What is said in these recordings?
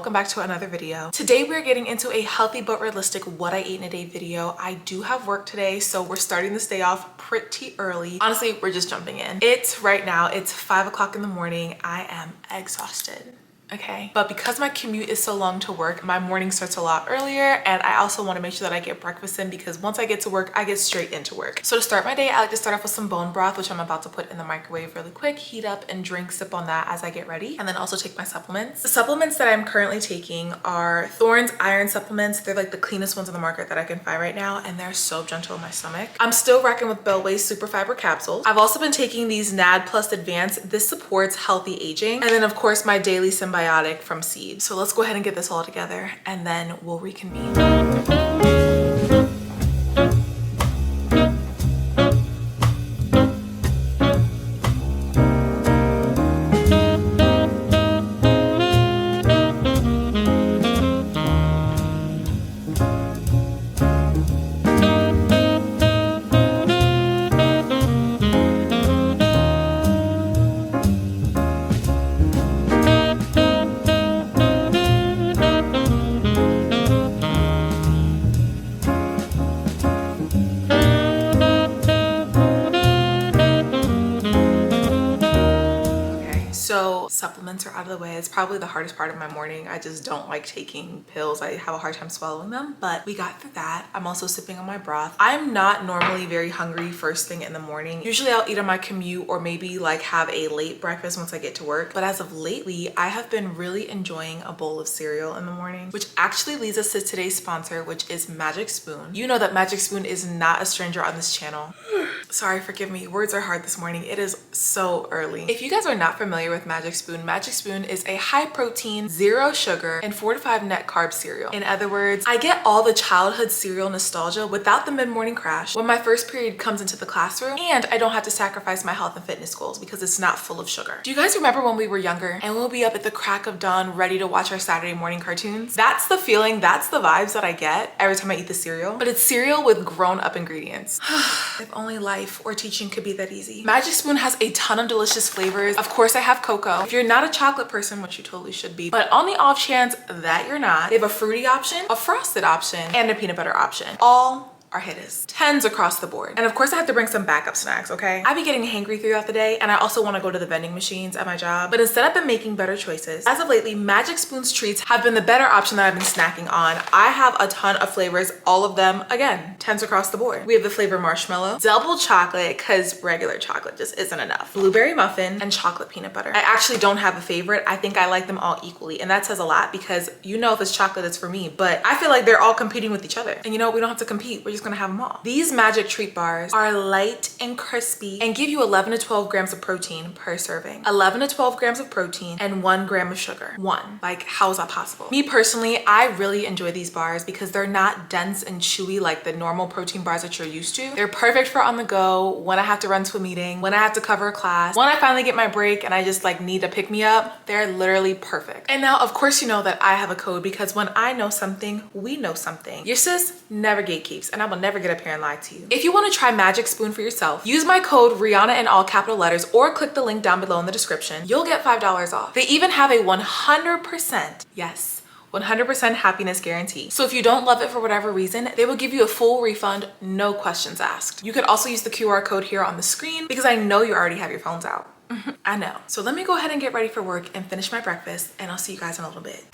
welcome back to another video. Today we're getting into a healthy but realistic what I ate in a day video. I do have work today, so we're starting this day off pretty early. Honestly, we're just jumping in. Right now, it's 5 o'clock in the morning. I am exhausted. Okay, but because my commute is so long to work, my morning starts a lot earlier, and I also want to make sure that I get breakfast in because once I get to work, I get straight into work. So to start my day, I like to start off with some bone broth, which I'm about to put in the microwave really quick, heat up and drink, sip on that as I get ready, and then also take my supplements. The supplements that I'm currently taking are Thorne's iron supplements. They're like the cleanest ones on the market that I can find right now, and they're so gentle on my stomach. I'm still rocking with Bellway's super fiber capsules. I've also been taking these NAD Plus Advanced. This supports healthy aging, and then of course my daily symbiotic from Seed. So let's go ahead and get this all together and then we'll reconvene. Supplements are out of the way. It's probably the hardest part of my morning. I just don't like taking pills. I have a hard time swallowing them, but we got through that. I'm also sipping on my broth. I'm not normally very hungry first thing in the morning. Usually I'll eat on my commute or maybe like have a late breakfast once I get to work. But as of lately, I have been really enjoying a bowl of cereal in the morning, which actually leads us to today's sponsor, which is Magic Spoon. You know that Magic Spoon is not a stranger on this channel. Sorry, forgive me. Words are hard this morning. It is so early. If you guys are not familiar with Magic Spoon is a high protein, 0 sugar, and 4 to 5 net carb cereal. In other words, I get all the childhood cereal nostalgia without the mid-morning crash when my first period comes into the classroom, and I don't have to sacrifice my health and fitness goals because it's not full of sugar. Do you guys remember when we were younger and we'll be up at the crack of dawn ready to watch our Saturday morning cartoons? That's the feeling, that's the vibes that I get every time I eat the cereal, but it's cereal with grown-up ingredients. If only life or teaching could be that easy. Magic Spoon has a ton of delicious flavors. Of course, I have cocoa. If you're not a chocolate person, which you totally should be, but on the off chance that you're not, they have a fruity option, a frosted option, and a peanut butter option. All are hitters. 10s across the board. And of course I have to bring some backup snacks, okay? I be getting hangry throughout the day, and I also want to go to the vending machines at my job, but instead I've been making better choices. As of lately, Magic Spoon's treats have been the better option that I've been snacking on. I have a ton of flavors, all of them, again, 10s across the board. We have the flavor marshmallow, double chocolate, because regular chocolate just isn't enough, blueberry muffin, and chocolate peanut butter. I actually don't have a favorite. I think I like them all equally, and that says a lot because you know if it's chocolate, it's for me, but I feel like they're all competing with each other. And you know what? We don't have to compete. We're just gonna have them all. These Magic treat bars are light and crispy and give you 11 to 12 grams of protein per serving. 11 to 12 grams of protein and 1 gram of sugar. Like, how is that possible? Me personally, I really enjoy these bars because they're not dense and chewy like the normal protein bars that you're used to. They're perfect for on the go, when I have to run to a meeting, when I have to cover a class, when I finally get my break and I just like need to pick me up. They're literally perfect. And now, of course, you know that I have a code because when I know something, we know something. Your sis never gatekeeps, and I will never get up here and lie to you. If you want to try Magic Spoon for yourself, use my code Rihanna in all capital letters or click the link down below in the description. You'll get $5 off. They even have a 100%, yes, 100% happiness guarantee. So if you don't love it for whatever reason, they will give you a full refund, no questions asked. You could also use the QR code here on the screen because I know you already have your phones out. I know. So let me go ahead and get ready for work and finish my breakfast, and I'll see you guys in a little bit.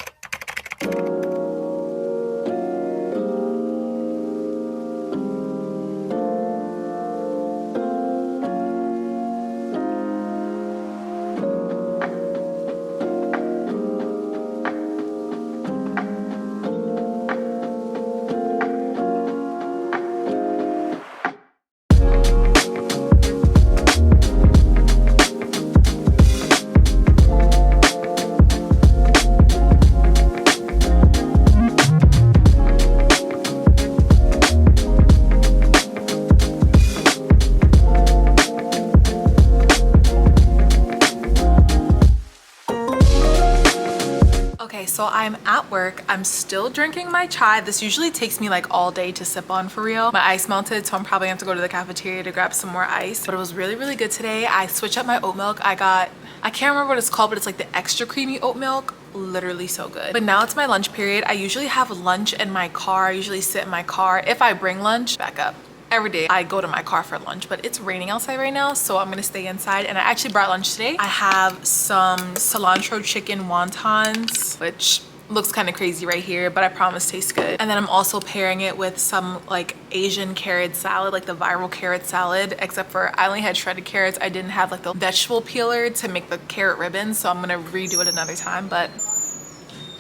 So I'm at work. I'm still drinking my chai. This usually takes me like all day to sip on for real. My ice melted, so I'm probably gonna have to go to the cafeteria to grab some more ice. But it was really, really good today. I switched up my oat milk. I can't remember what it's called, but it's like the extra creamy oat milk. literally so good. But now it's my lunch period. I usually have lunch in my car. I usually sit in my car. If I bring lunch, back up. Every day I go to my car for lunch, but it's raining outside right now, so I'm gonna stay inside. And I actually brought lunch today. I have some cilantro chicken wontons, which looks kind of crazy right here, but I promise tastes good. And then I'm also pairing it with some like Asian carrot salad, like the viral carrot salad, except for I only had shredded carrots. I didn't have like the vegetable peeler to make the carrot ribbons, so I'm gonna redo it another time. But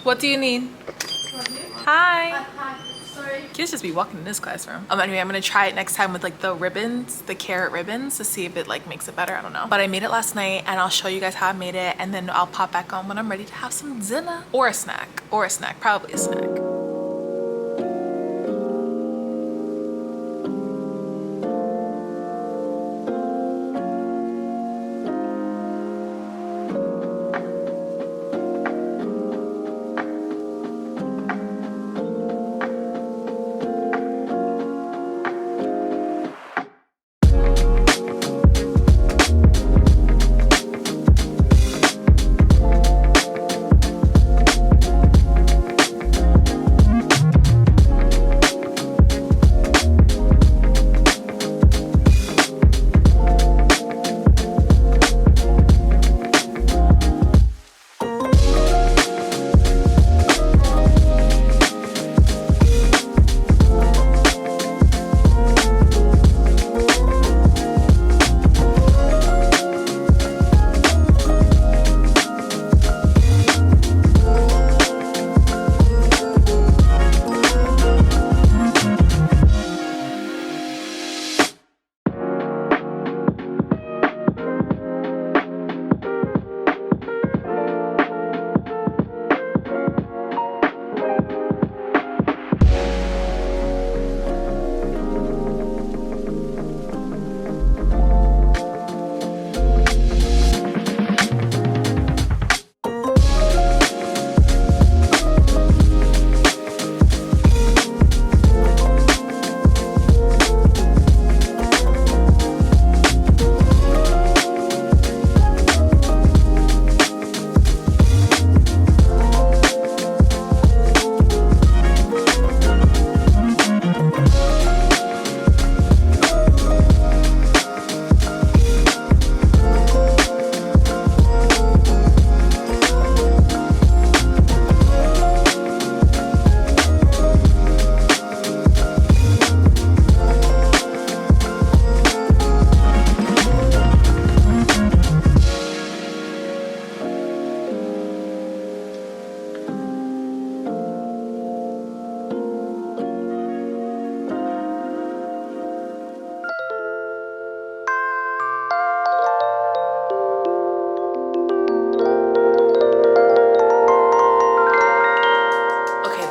what do you need? Hi. Kids just be walking in this classroom. Anyway, I'm gonna try it next time with like the ribbons, the carrot ribbons, to see if it like makes it better. I don't know. But I made it last night and I'll show you guys how I made it, and then I'll pop back on when I'm ready to have some dinner or a snack, probably a snack.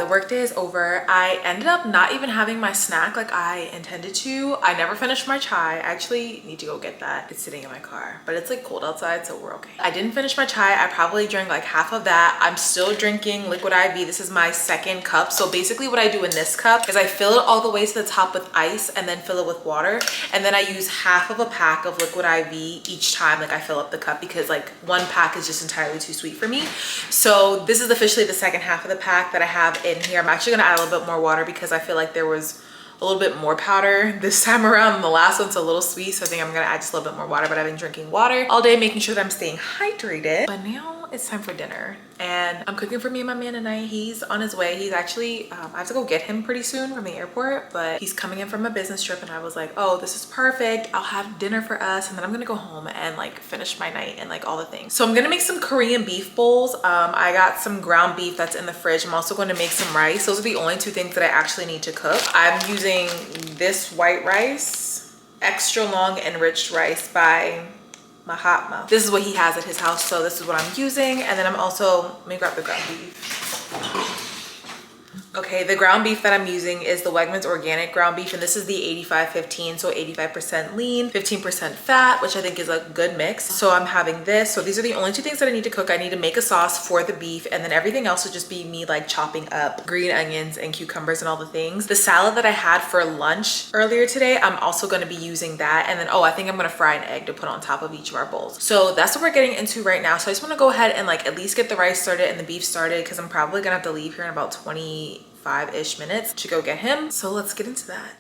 Workday is over. I ended up not even having my snack like I intended to. I never finished my chai. I actually need to go get that. It's sitting in my car, but it's like cold outside, so we're okay. I didn't finish my chai. I probably drank like half of that. I'm still drinking liquid IV. This is my second cup. So basically what I do in this cup is I fill it all the way to the top with ice and then fill it with water. And then I use half of a pack of liquid IV each time like I fill up the cup, because like one pack is just entirely too sweet for me. So this is officially the second half of the pack that I have in here. I'm actually gonna add a little bit more water because I feel like there was a little bit more powder this time around, and the last one's a little sweet, so I think I'm gonna add just a little bit more water. But I've been drinking water all day, making sure that I'm staying hydrated. But now it's time for dinner, and I'm cooking for me and my man tonight. He's on his way. He's actually I have to go get him pretty soon from the airport, but he's coming in from a business trip, and I was like, oh, this is perfect. I'll have dinner for us, and then I'm gonna go home and like finish my night and like all the things. So I'm gonna make some Korean beef bowls. I got some ground beef that's in the fridge. I'm also going to make some rice. Those are the only two things that I actually need to cook. I'm using this white rice, extra long enriched rice by Mahatma. This is what he has at his house, so this is what I'm using. And then I'm also, let me grab the ground beef. Okay, the ground beef that I'm using is the Wegmans organic ground beef, and this is the 85-15, so 85% lean, 15% fat, which I think is a good mix. So I'm having this. So these are the only two things that I need to cook. I need to make a sauce for the beef, and then everything else will just be me like chopping up green onions and cucumbers and all the things. The salad that I had for lunch earlier today, I'm also gonna be using that. And then, oh, I think I'm gonna fry an egg to put on top of each of our bowls. So that's what we're getting into right now. So I just wanna go ahead and like at least get the rice started and the beef started, because I'm probably gonna have to leave here in about 25-ish minutes to go get him. So let's get into that.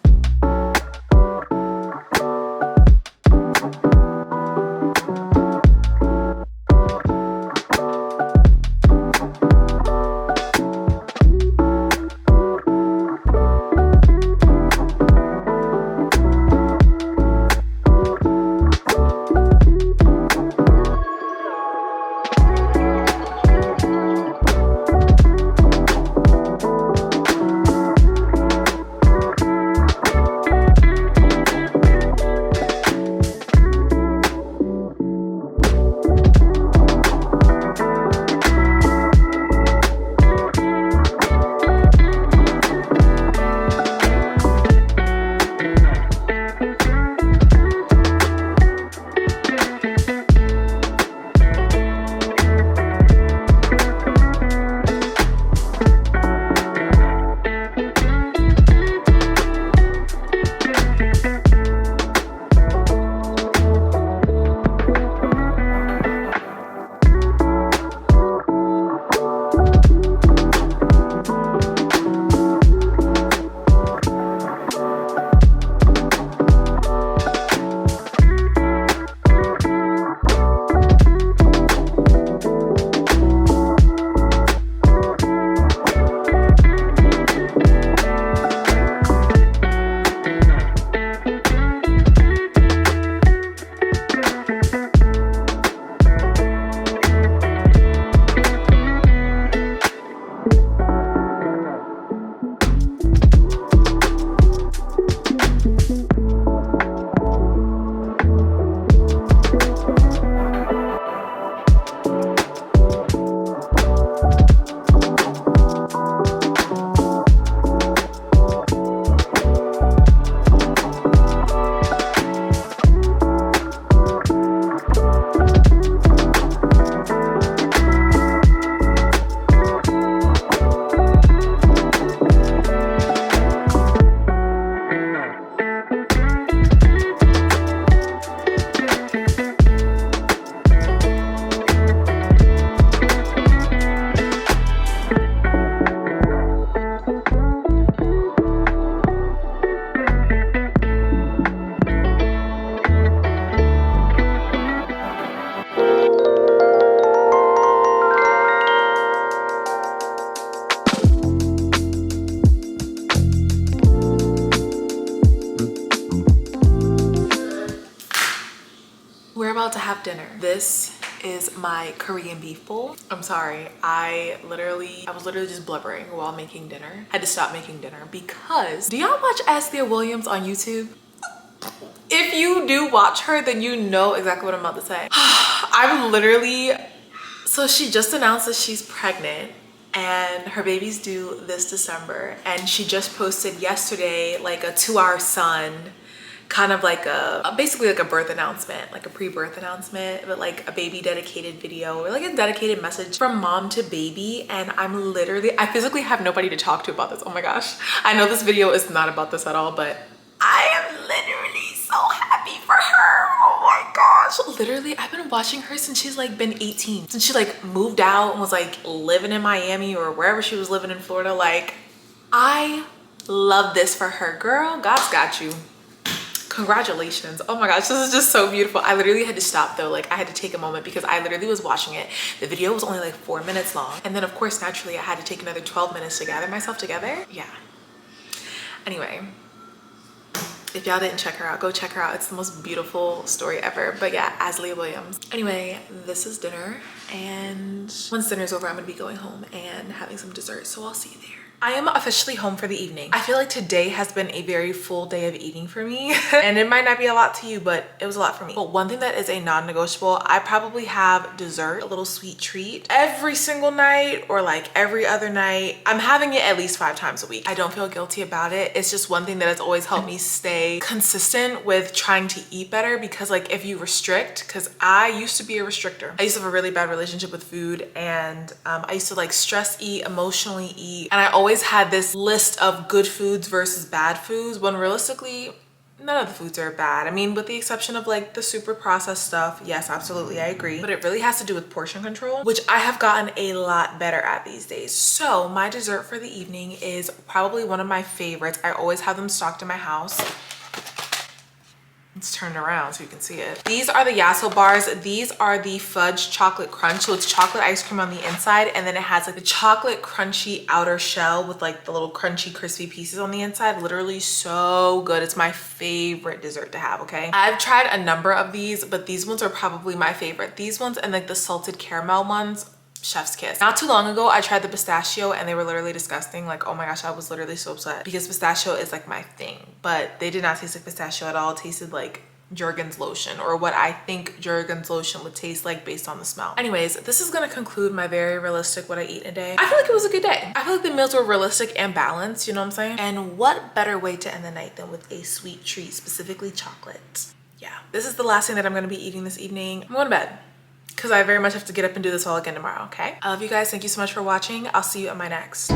We're about to have dinner. This is my Korean beef bowl. I'm sorry, I was literally just blubbering while making dinner. I had to stop making dinner because, do y'all watch Asthea Williams on YouTube? If you do watch her, then you know exactly what I'm about to say. I'm literally, so she just announced that she's pregnant and her baby's due this December, and she just posted yesterday like a 2-hour son, kind of like basically like a birth announcement, like a pre-birth announcement, but like a baby dedicated video or like a dedicated message from mom to baby. And I physically have nobody to talk to about this. Oh my gosh, I know this video is not about this at all, but I am literally so happy for her. Oh my gosh, literally I've been watching her since she's like been 18, since she like moved out and was like living in Miami or wherever she was living in Florida. Like, I love this for her, girl. God's got you. Congratulations. Oh my gosh, this is just so beautiful. I literally had to stop though. Like, I had to take a moment because I literally was watching it. The video was only like 4 minutes long, and then of course naturally I had to take another 12 minutes to gather myself together. Yeah, anyway, if y'all didn't check her out, go check her out. It's the most beautiful story ever. But yeah, Ashley Williams. Anyway, this is dinner, and once dinner's over I'm gonna be going home and having some dessert, so I'll see you there. I am officially home for the evening. I feel like today has been a very full day of eating for me and it might not be a lot to you, but it was a lot for me. But one thing that is a non-negotiable, I probably have dessert, a little sweet treat every single night or like every other night. I'm having it at least 5 times a week. I don't feel guilty about it. It's just one thing that has always helped me stay consistent with trying to eat better, because like if you restrict, because I used to be a restrictor. I used to have a really bad relationship with food, and I used to like stress eat, emotionally eat, and I always had this list of good foods versus bad foods, when realistically none of the foods are bad. I mean, with the exception of like the super processed stuff, yes, absolutely, I agree, but it really has to do with portion control, which I have gotten a lot better at these days. So my dessert for the evening is probably one of my favorites. I always have them stocked in my house. Let's turn it around so you can see it. These are the Yasso bars. These are the fudge chocolate crunch. So it's chocolate ice cream on the inside, and then it has like the chocolate crunchy outer shell with like the little crunchy crispy pieces on the inside. Literally so good. It's my favorite dessert to have, okay? I've tried a number of these, but these ones are probably my favorite. These ones and like the salted caramel ones, chef's kiss. Not too long ago, I tried the pistachio and they were literally disgusting. Like, oh my gosh, I was literally so upset because pistachio is like my thing, but they did not taste like pistachio at all. It tasted like Jergens lotion, or what I think Jergens lotion would taste like based on the smell. Anyways, this is gonna conclude my very realistic what I eat in a day. I feel like it was a good day. I feel like the meals were realistic and balanced, you know what I'm saying? And what better way to end the night than with a sweet treat, specifically chocolate. Yeah, this is the last thing that I'm gonna be eating this evening. I'm going to bed, because I very much have to get up and do this all again tomorrow, okay? I love you guys. Thank you so much for watching. I'll see you at my next.